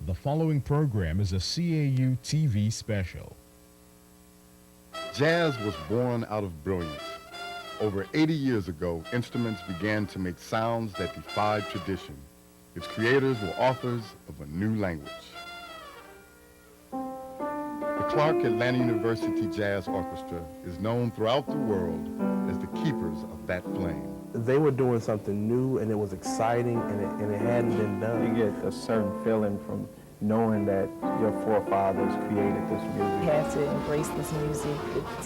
The following program is a CAU TV special. Jazz was born out of brilliance. Over 80 years ago, instruments began to make sounds that defied tradition. Its creators were authors of a new language. The Clark Atlanta University Jazz Orchestra is known throughout the world as the keepers of that flame. They were doing something new, and it was exciting, and it hadn't been done. You get a certain feeling from knowing that your forefathers created this music. You have to embrace this music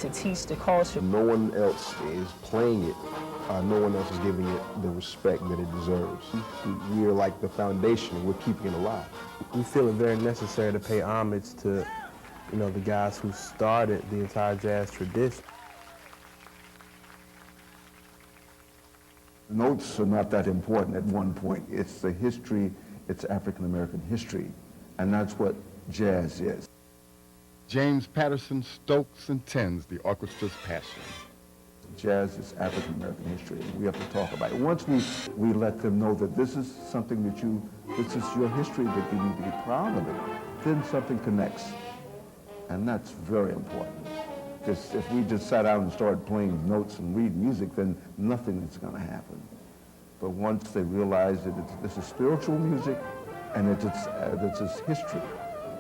to teach the culture. No one else is playing it. No one else is giving it the respect that it deserves. We are like the foundation. We're keeping it alive. We feel it very necessary to pay homage to, the guys who started the entire jazz tradition. Notes are not that important at one point. It's the history, it's African-American history, and that's what jazz is. James Patterson stokes and tends the orchestra's passion. Jazz is African-American history, and we have to talk about it. Once we let them know that this is something that this is your history, that you need to be proud of it, then something connects, and that's very important. Because if we just sat down and started playing notes and read music, then nothing is going to happen. But once they realize that this is spiritual music and it's history,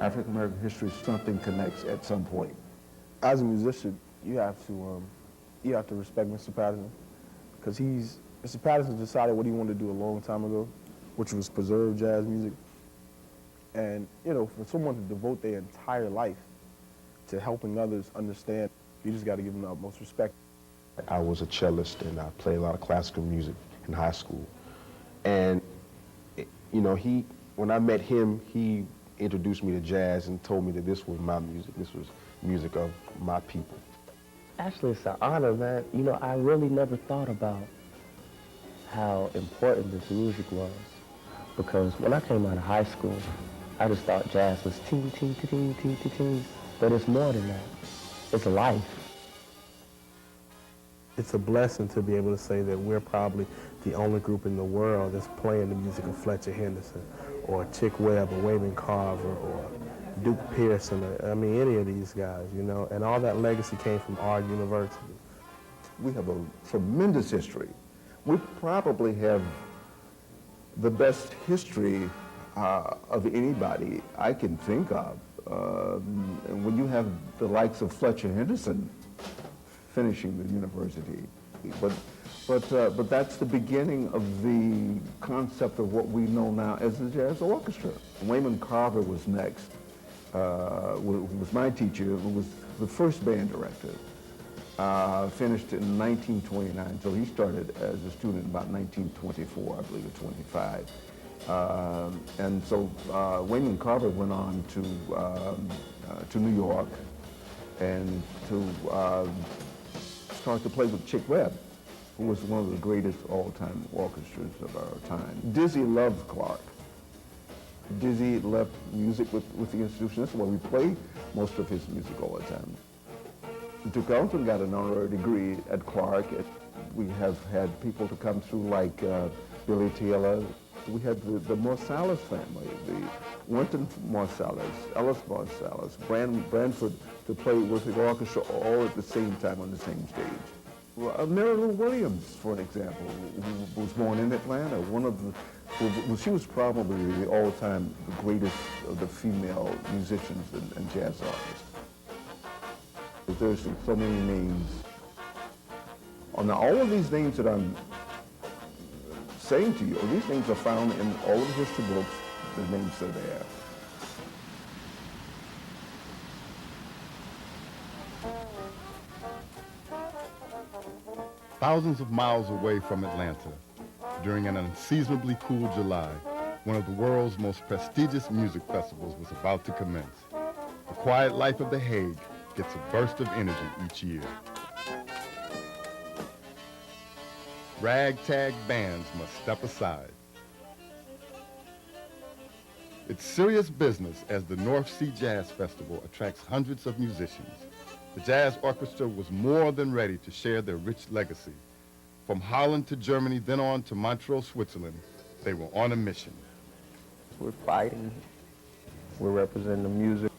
African-American history, something connects at some point. As a musician, you have to respect Mr. Patterson, because Mr. Patterson decided what he wanted to do a long time ago, which was preserve jazz music. And, for someone to devote their entire life to helping others understand, you just got to give them the utmost respect. I was a cellist, and I played a lot of classical music in high school. And, when I met him, he introduced me to jazz and told me that this was my music. This was music of my people. Actually, it's an honor, man. I really never thought about how important this music was, because when I came out of high school, I just thought jazz was ting, ting, ting, ting, ting, ting. But it's more than that. It's life. It's a blessing to be able to say that we're probably the only group in the world that's playing the music of Fletcher Henderson, or Chick Webb, or Wayman Carver, or Duke Pearson, any of these guys, and all that legacy came from our university. We have a tremendous history. We probably have the best history of anybody I can think of. And when you have the likes of Fletcher Henderson finishing the university, but that's the beginning of the concept of what we know now as the jazz orchestra. Wayman Carver was next, who was my teacher, who was the first band director. Finished in 1929, so he started as a student in about 1924, I believe, or 25. And so Wayman Carver went on to New York and to start to play with Chick Webb, who was one of the greatest all-time orchestras of our time. Dizzy loved Clark. Dizzy left music with the institution. That's why we play most of his music all the time. Duke Ellington got an honorary degree at Clark. We have had people to come through like Billy Taylor. We had the Marsalis family, the Wynton Marsalis, Ellis Marsalis, Branford, to play with the orchestra all at the same time on the same stage. Mary Lou Williams, for an example, who was born in Atlanta, she was probably the all-time greatest of the female musicians and jazz artists. There's so many names. Now, all of these names that I'm saying to you, these names are found in all of the history books. The names are there. Thousands of miles away from Atlanta, during an unseasonably cool July, one of the world's most prestigious music festivals was about to commence. The Quiet Life of The Hague gets a burst of energy each year. Ragtag bands must step aside. It's serious business as the North Sea Jazz Festival attracts hundreds of musicians. The Jazz Orchestra was more than ready to share their rich legacy. From Holland to Germany, then on to Montreux, Switzerland, they were on a mission. We're fighting We're representing the music.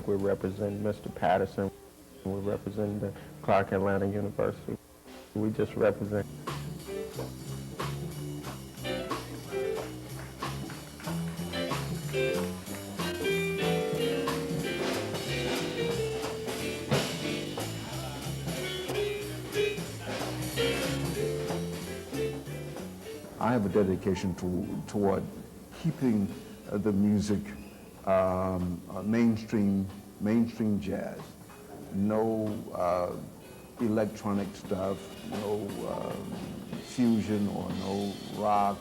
We're representing Mr. Patterson. We're representing the Clark Atlanta University. We just represent. I have a dedication toward keeping the music mainstream jazz. No electronic stuff, no fusion or no rock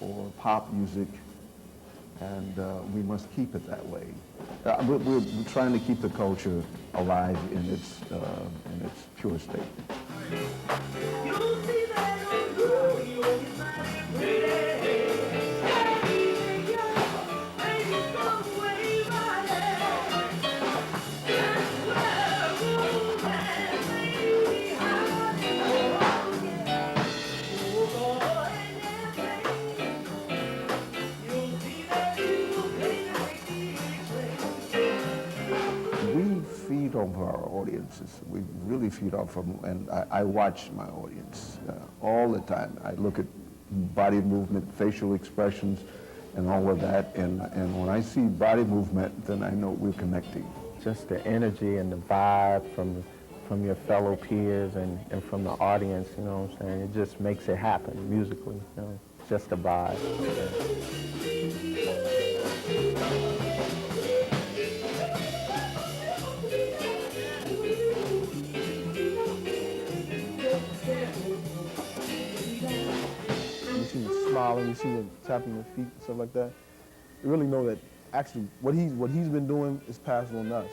or pop music, and we must keep it that way. We're trying to keep the culture alive in its pure state. We feed off our audiences. We really feed off them, and I watch my audience all the time. I look at body movement, facial expressions, and all of that, and when I see body movement, then I know we're connecting. Just the energy and the vibe from your fellow peers and from the audience, you know what I'm saying? It just makes it happen musically, you know? Just a vibe. You see him smiling, you see him tapping the feet and stuff like that. You really know that actually what he's been doing is passing on us.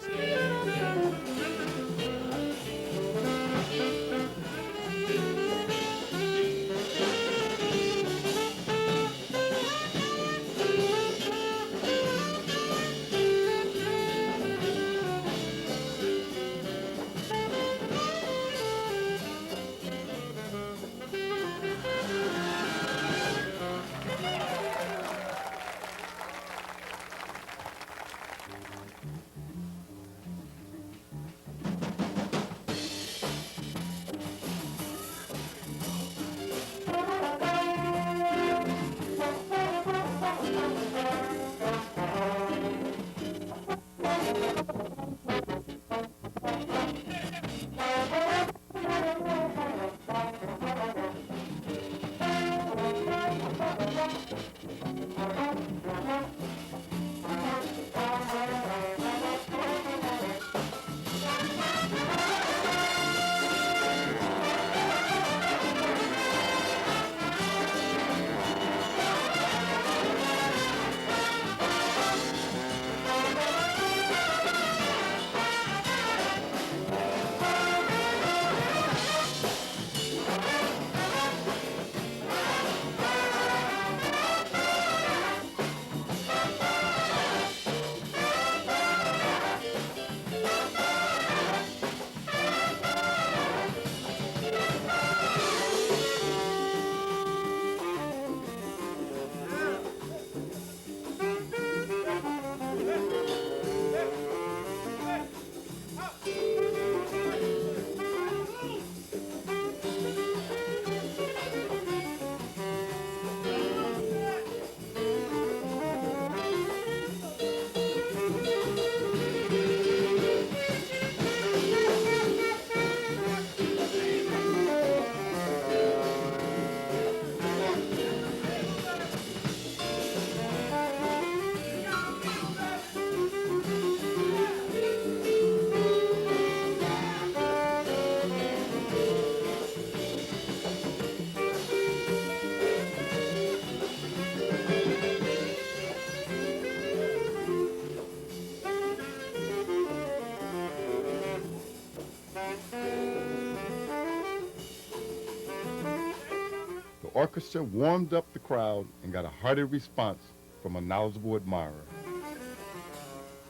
The orchestra warmed up the crowd and got a hearty response from a knowledgeable admirer.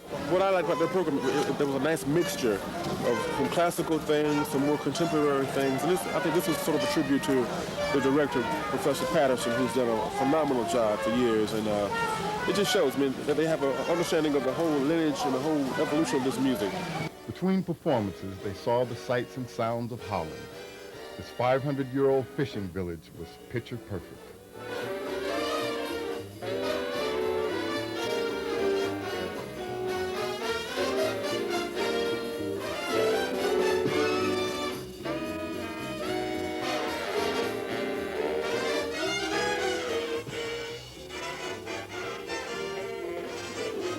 What I like about their program, there was a nice mixture of from classical things to more contemporary things. And I think this was sort of a tribute to the director, Professor Patterson, who's done a phenomenal job for years. And it just shows, that they have an understanding of the whole lineage and the whole evolution of this music. Between performances, they saw the sights and sounds of Holland. This 500-year-old fishing village was picture perfect.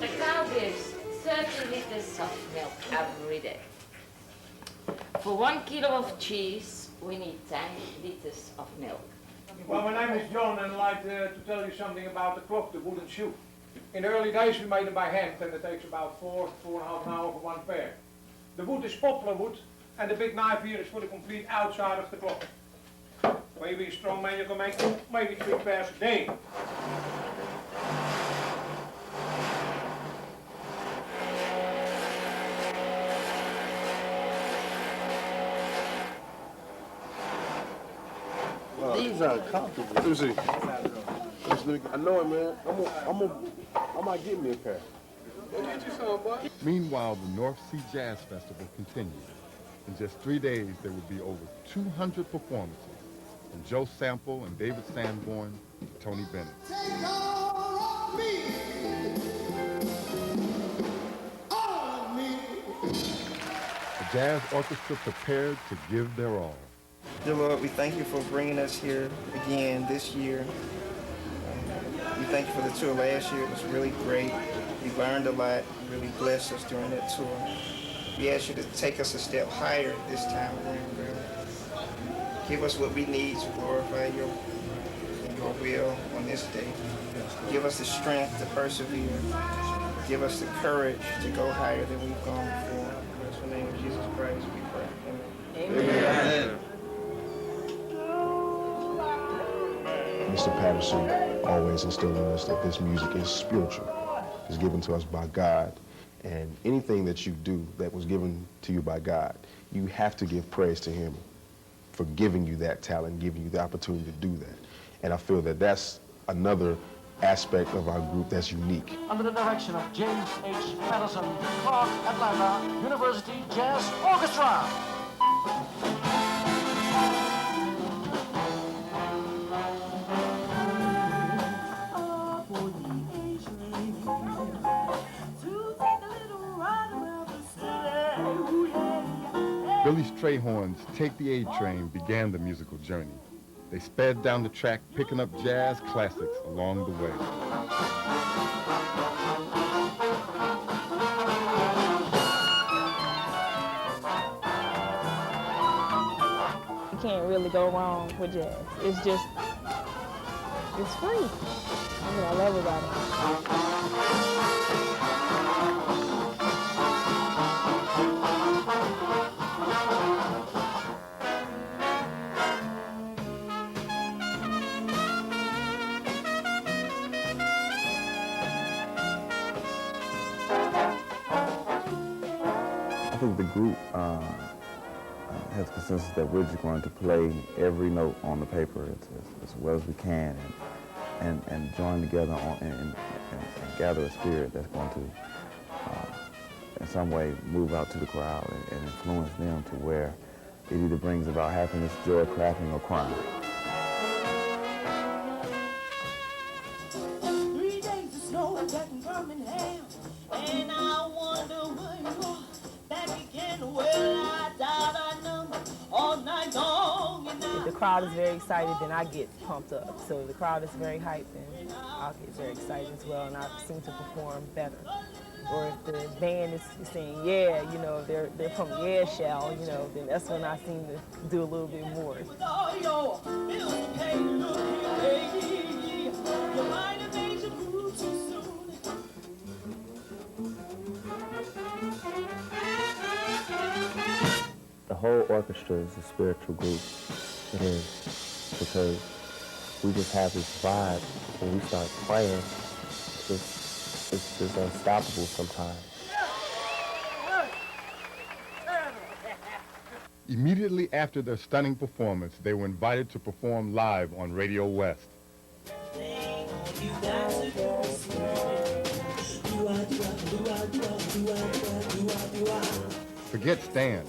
A cow gives 30 liters of milk every day. For 1 kilo of cheese, we need 10 liters of milk. Well, my name is John, and I'd like to tell you something about the clock, the wooden shoe. In the early days, we made them by hand, and it takes about 4.5 hours for one pair. The wood is poplar wood, and the big knife here is for the complete outside of the clock. Maybe a strong man, you can make maybe 3 pairs a day. These are comfortable. Let me see. I know it, man. I might get me a pair. Go get you some, boy. Meanwhile, the North Sea Jazz Festival continued. In just 3 days, there would be over 200 performances, from Joe Sample and David Sanborn to Tony Bennett. The jazz orchestra prepared to give their all. Dear Lord, we thank you for bringing us here again this year. We thank you for the tour last year. It was really great. We learned a lot. You really blessed us during that tour. We ask you to take us a step higher this time around, really. Give us what we need to glorify your will on this day. Give us the strength to persevere. Give us the courage to go higher than we've gone before. In the name of Jesus Christ, we pray. Amen. Amen. Mr. Patterson always instilled in us that this music is spiritual. It's given to us by God. And anything that you do that was given to you by God, you have to give praise to him for giving you that talent, giving you the opportunity to do that. And I feel that that's another aspect of our group that's unique. Under the direction of James H. Patterson, Clark, Atlanta, University Jazz Orchestra. Billy Strayhorn's Take the A Train began the musical journey. They sped down the track, picking up jazz classics along the way. You can't really go wrong with jazz. It's just, it's free. That's what I love about it. I think the group has consensus that we're just going to play every note on the paper as well as we can and join together and gather a spirit that's going to, in some way, move out to the crowd and influence them to where it either brings about happiness, joy, clapping, or crying. 3 days of snow getting Birmingham, and I wonder where you are. Back again, well, I dialed our number all night long. If the crowd is very excited, then I get pumped up. So if the crowd is very hyped, then I'll get very excited as well, and I seem to perform better. Or if the band is saying, yeah, you know, they're from Yeah Shall, you know, then that's when I seem to do a little bit more. The whole orchestra is a spiritual group. It is, because we just have this vibe when we start playing. It's just unstoppable sometimes. Immediately after their stunning performance, they were invited to perform live on Radio West. Forget stand.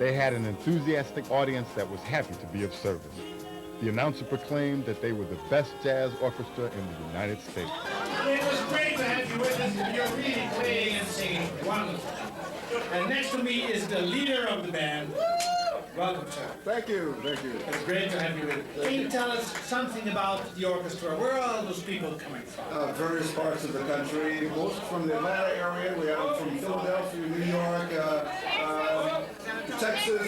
They had an enthusiastic audience that was happy to be of service. The announcer proclaimed that they were the best jazz orchestra in the United States. It was great to have you with us. You're really playing and singing wonderful. And next to me is the leader of the band. Welcome, sir. Thank you, thank you. It's great to have you with us. Can you tell us something about the orchestra? Where are all those people coming from? Various parts of the country, most from the Atlanta area. We have from Philadelphia, New York, Texas,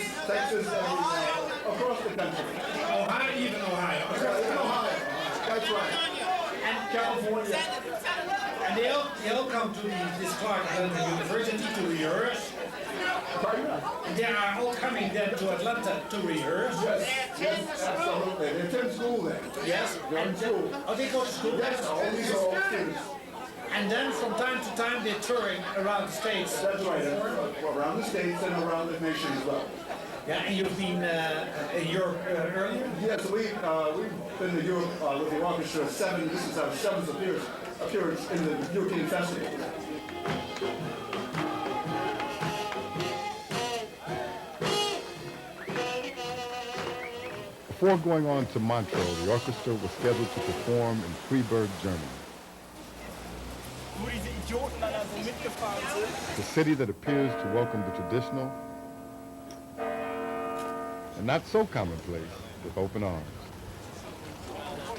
across the country. Ohio, even Ohio. Ohio, that's right. And California. And they'll come to this Clark Atlanta University to rehearse. They are all coming then to Atlanta to rehearse. Yes, absolutely. They attend school there. Yes. They're in school. Oh, they go to school? Yes, all these are all students. And then from time to time they're touring around the States. That's right. Around the States and around the nation as well. Yeah, and you've been in Europe earlier? Yes, we've been to Europe with the orchestra. This is our seventh appearance in the European Festival. Before going on to Montreux, the orchestra was scheduled to perform in Freiburg, Germany. The city that appears to welcome the traditional and not so commonplace with open arms.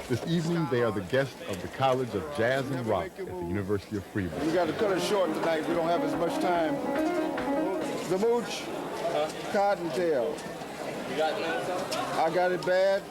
This evening, they are the guests of the College of Jazz and Rock at the University of Freiburg. We got to cut it short tonight. We don't have as much time. The mooch, cottontail. You got that? I got it bad.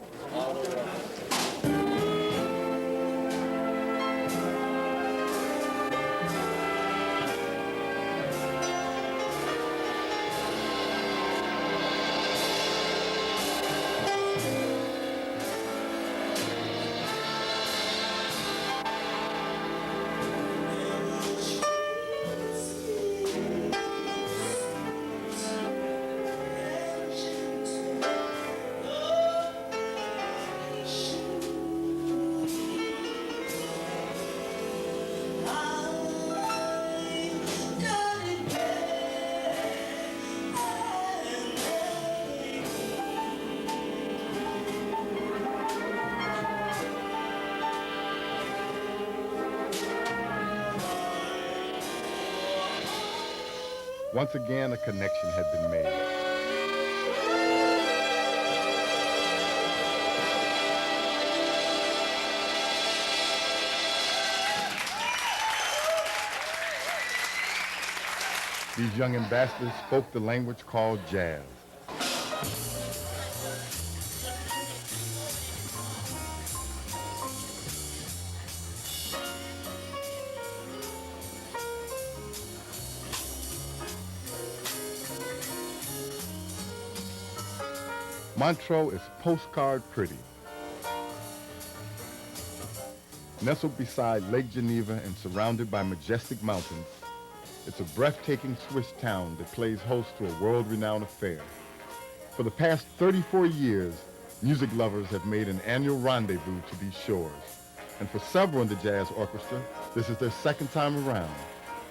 Once again, a connection had been made. These young ambassadors spoke the language called jazz. Montreux is postcard pretty. Nestled beside Lake Geneva and surrounded by majestic mountains, it's a breathtaking Swiss town that plays host to a world-renowned affair. For the past 34 years, music lovers have made an annual rendezvous to these shores. And for several in the jazz orchestra, this is their second time around.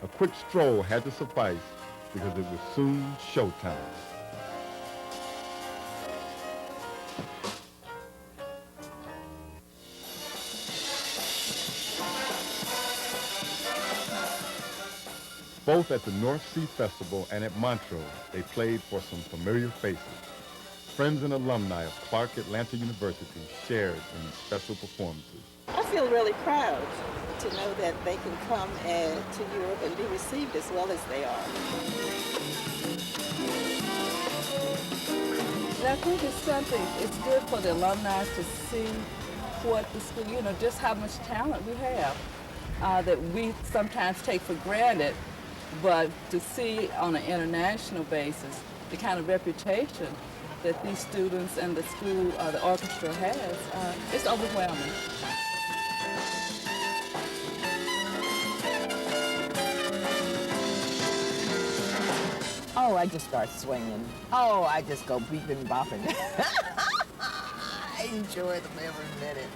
A quick stroll had to suffice because it was soon showtime. Both at the North Sea Festival and at Montreux, they played for some familiar faces. Friends and alumni of Clark Atlanta University shared in these special performances. I feel really proud to know that they can come to Europe and be received as well as they are. And I think it's good for the alumni to see what the school, just how much talent we have that we sometimes take for granted. But to see on an international basis the kind of reputation that these students and the school, the orchestra has, it's overwhelming. Oh, I just start swinging. Oh, I just go beeping and bopping. I enjoy them every minute.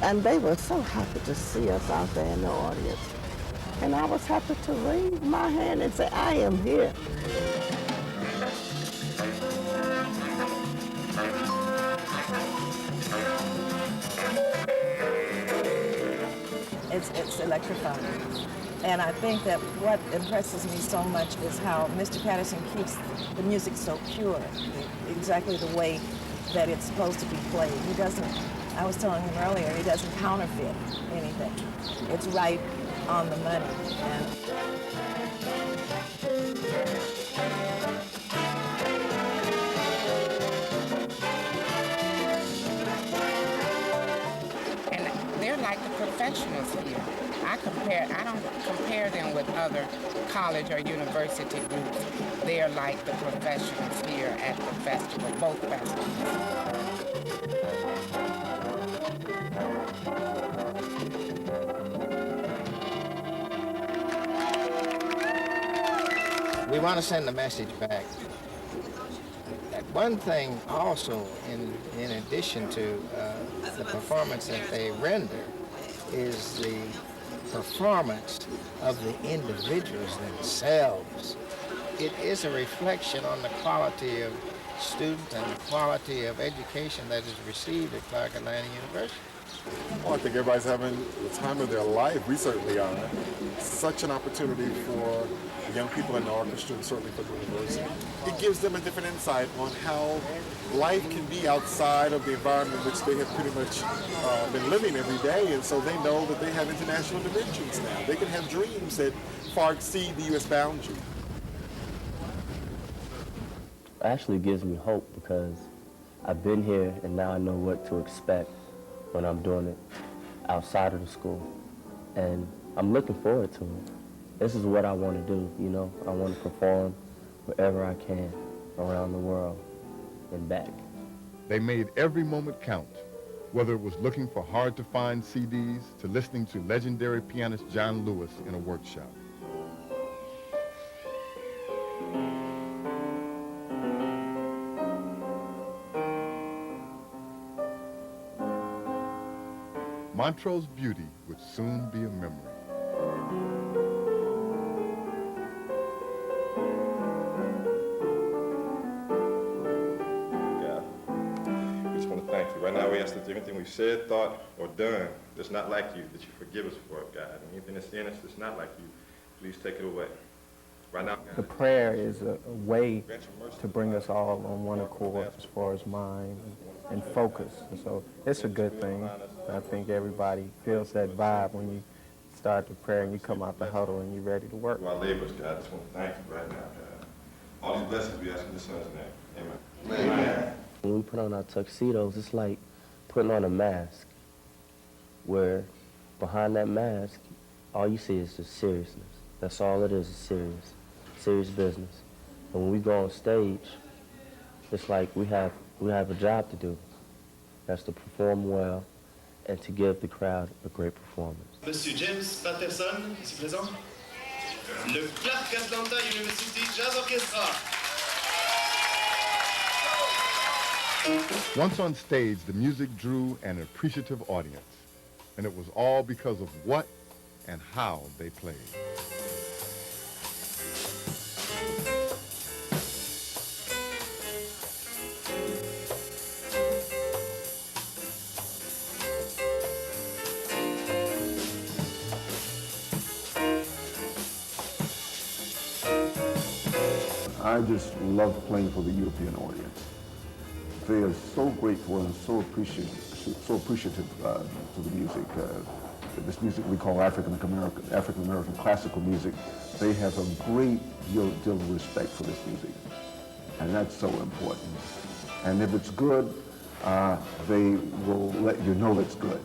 And they were so happy to see us out there in the audience. And I was happy to raise my hand and say, I am here. It's electrifying. And I think that what impresses me so much is how Mr. Patterson keeps the music so pure, exactly the way that it's supposed to be played. He doesn't, I was telling him earlier, he doesn't counterfeit anything. It's right on the money. And they're like the professionals here. I don't compare them with other college or university groups. They're like the professionals here at the festival, both festivals. We want to send a message back. That one thing also, in addition to the performance that they render, is the performance of the individuals themselves. It is a reflection on the quality of students and the quality of education that is received at Clark Atlanta University. Well, I think everybody's having the time of their life. We certainly are. Such an opportunity for the young people in the orchestra and certainly for the university. It gives them a different insight on how life can be outside of the environment in which they have pretty much been living every day, and so they know that they have international dimensions now. They can have dreams that far exceed the U.S. boundary. It actually gives me hope because I've been here and now I know what to expect when I'm doing it outside of the school. And I'm looking forward to it. This is what I want to do, you know. I want to perform wherever I can around the world and back. They made every moment count, whether it was looking for hard-to-find CDs to listening to legendary pianist John Lewis in a workshop. Montrose beauty would soon be a memory. God, we just want to thank you. Right now we ask that anything we've said, thought, or done that's not like you, that you forgive us for it, God. And anything that's in us that's not like you, please take it away. Right now, The prayer is a way to bring us all on one accord as far as mind and focus. And so it's a good thing. I think everybody feels that vibe when you start the prayer and you come out the huddle and you're ready to work. our labors, God, I just want to thank you right now, God. All these blessings we ask in the Son's name. Amen. Amen. When we put on our tuxedos, it's like putting on a mask where behind that mask, all you see is just seriousness. That's all it is serious business. And when we go on stage, it's like we have a job to do. That's to perform well and to give the crowd a great performance. Monsieur James Patterson, ici présent. Le Clark Atlanta University Jazz Orchestra. Once on stage, the music drew an appreciative audience, and it was all because of what and how they played. I just love playing for the European audience. They are so grateful and so appreciative to the music. This music we call African American classical music. They have a great deal of respect for this music, and that's so important. And if it's good, they will let you know it's good.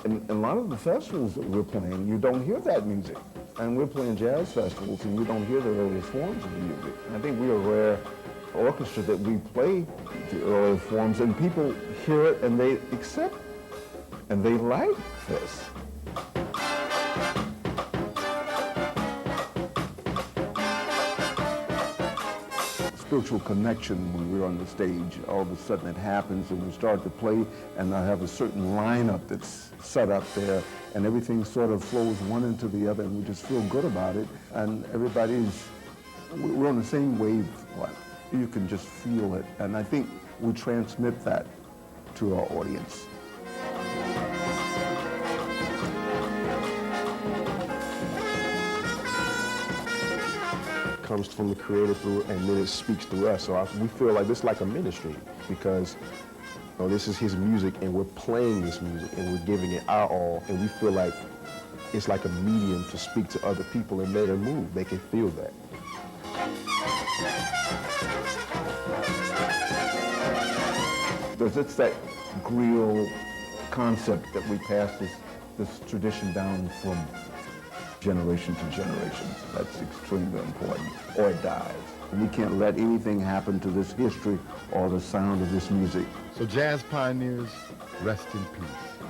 In a lot of the festivals that we're playing, you don't hear that music. And we're playing jazz festivals, and you don't hear the earliest forms of the music. And I think we are rare orchestra that we play the earlier forms, and people hear it and they accept and they like this. Spiritual connection when we're on the stage. All of a sudden it happens and we start to play, and I have a certain lineup that's set up there, and everything sort of flows one into the other, and we just feel good about it, and we're on the same wavelength. You can just feel it, and I think we transmit that to our audience. Comes from the creator through, and then it speaks through us. So we feel like this is like a ministry, because this is his music, and we're playing this music, and we're giving it our all, and we feel like it's like a medium to speak to other people and let them move. They can feel that. It's that griot concept that we pass this tradition down from generation to generation. That's extremely important, or it dies. We can't let anything happen to this history or the sound of this music. So jazz pioneers, rest in peace.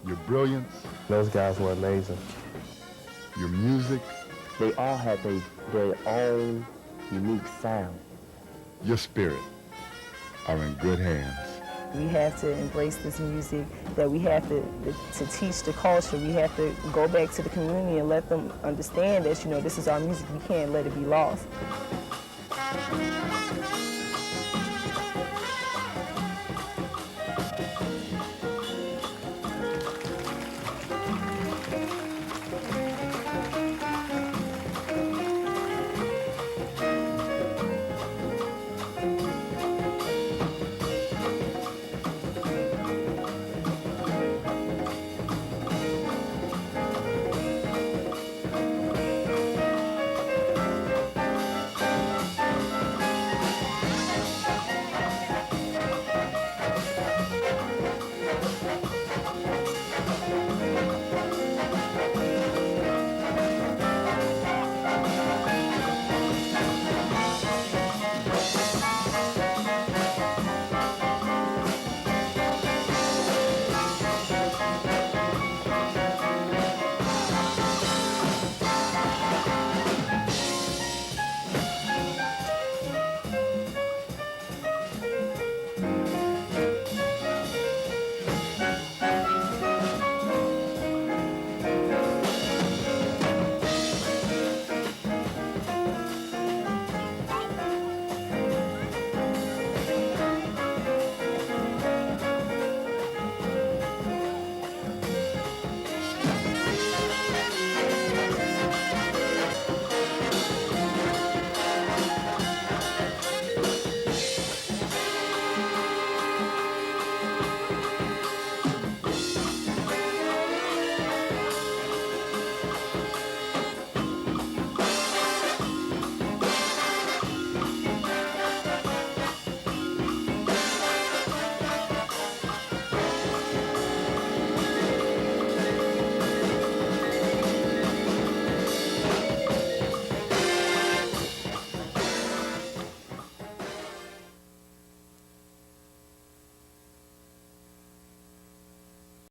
Your brilliance. Those guys were amazing. Your music. They all had their own unique sound. Your spirit are in good hands. We have to embrace this music, that we have to teach the culture. We have to go back to the community and let them understand that, this is our music. We can't let it be lost.